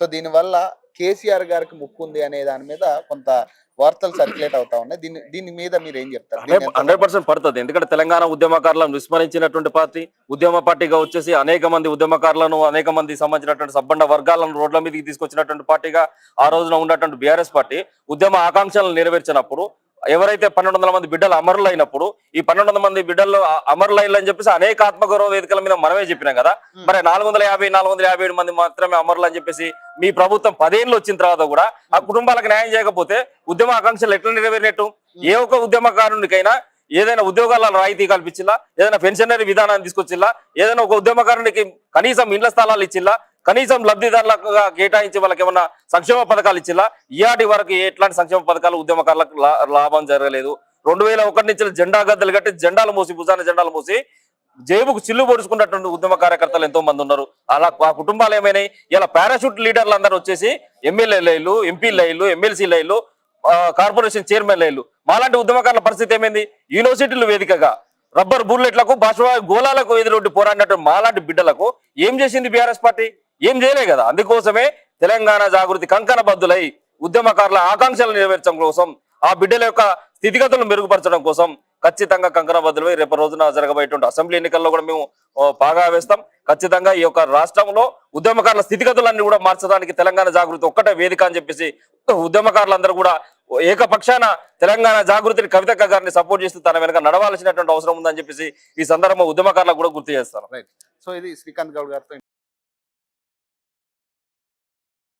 So దీనివల్ల కేసీఆర్ గారికి ముక్కు ఉంది అనే దాని మీద కొంత వార్తలు సర్క్యులేట్ అవుతా ఉన్నాయి. దీని మీద మీరు ఏం చెప్తారు? 100% పడుతుంది. ఎందుకంటే తెలంగాణ ఉద్యమకారులను విస్మరించినటువంటి పార్టీ, ఉద్యమ పార్టీగా వచ్చేసి అనేక మంది ఉద్యమకారులను, అనేక మంది సంబంధించినటువంటి సబ్బండ వర్గాలను రోడ్ల మీదకి తీసుకొచ్చినటువంటి పార్టీగా ఆ రోజున ఉన్నటువంటి బీఆర్ఎస్ పార్టీ ఉద్యమ ఆకాంక్షలను నెరవేర్చినప్పుడు, ఎవరైతే 1200 మంది బిడ్డలు అమరులైనప్పుడు, ఈ 1200 మంది బిడ్డలు అమరులైన్లు అని చెప్పేసి అనేక ఆత్మగౌరవ వేదికల మీద మనమే చెప్పినాం కదా. మరి 457 మంది మాత్రమే అమరులు అని చెప్పేసి మీ ప్రభుత్వం 10 ఏళ్ళు వచ్చిన తర్వాత కూడా ఆ కుటుంబాలకు న్యాయం చేయకపోతే ఉద్యమ ఆకాంక్షలు ఎట్లా నెరవేరినట్టు? ఏ ఒక్క ఉద్యమకారునికైనా ఏదైనా ఉద్యోగాల రాయితీ కల్పించిల్లా, ఏదైనా పెన్షనరీ విధానాన్ని తీసుకొచ్చిల్లా, ఏదైనా ఒక ఉద్యమకారునికి కనీసం ఇండ్ల స్థలాలు ఇచ్చిల్లా, కనీసం లబ్ధిదారులకు కేటాయించి వాళ్ళకి ఏమన్నా సంక్షేమ పథకాలు ఇచ్చిల్లా? ఇయాటి వరకు ఎట్లాంటి సంక్షేమ పథకాలు ఉద్యమకారులకు లాభం జరగలేదు. 2001 నుంచి జెండా గద్దలు కట్టి జెండాలు మూసి, భుజాన జెండాలు మూసి జేబుకు చిల్లు పొడుచుకున్నటువంటి ఉద్యమ కార్యకర్తలు ఎంతో మంది ఉన్నారు. అలా ఆ కుటుంబాలు ఏమైనాయి? ఇలా పారాషూట్ లీడర్లు అందరూ వచ్చేసి ఎమ్మెల్యే లైన్లు, ఎంపీ లైన్లు, ఎమ్మెల్సీ లైన్లు, కార్పొరేషన్ చైర్మన్ లైన్లు. మాలాంటి ఉద్యమకారుల పరిస్థితి ఏమైంది? యూనివర్సిటీలు వేదికగా రబ్బర్ బుల్లెట్లకు, బాష్ప గోళాలకు ఎదురొడ్డి పోరాడినట్టు మాలాంటి బిడ్డలకు ఏం చేసింది బీఆర్ఎస్ పార్టీ? ఏం చేయలే కదా. అందుకోసమే తెలంగాణ జాగృతి కంకణ బద్దులై ఉద్యమకారుల ఆకాంక్షలు నెరవేర్చడం కోసం, ఆ బిడ్డల యొక్క స్థితిగతులను మెరుగుపరచడం కోసం ఖచ్చితంగా కంకణ బద్దులై రేపు రోజున జరగబోయేటువంటి అసెంబ్లీ ఎన్నికల్లో కూడా మేము బాగా వేస్తాం. ఖచ్చితంగా ఈ యొక్క రాష్ట్రంలో ఉద్యమకారుల స్థితిగతులన్నీ కూడా మార్చడానికి తెలంగాణ జాగృతి ఒక్కటే వేదిక అని చెప్పేసి ఉద్యమకారులందరూ కూడా ఏకపక్షాన తెలంగాణ జాగృతిని కవితక్క గారిని సపోర్ట్ చేస్తూ తన వెనక నడవాల్సినటువంటి అవసరం ఉందని చెప్పేసి ఈ సందర్భంగా ఉద్యమకారులకు కూడా గుర్తు చేస్తాను. రైట్. సో ఇది శ్రీకాంత్ గౌడ్ గారితో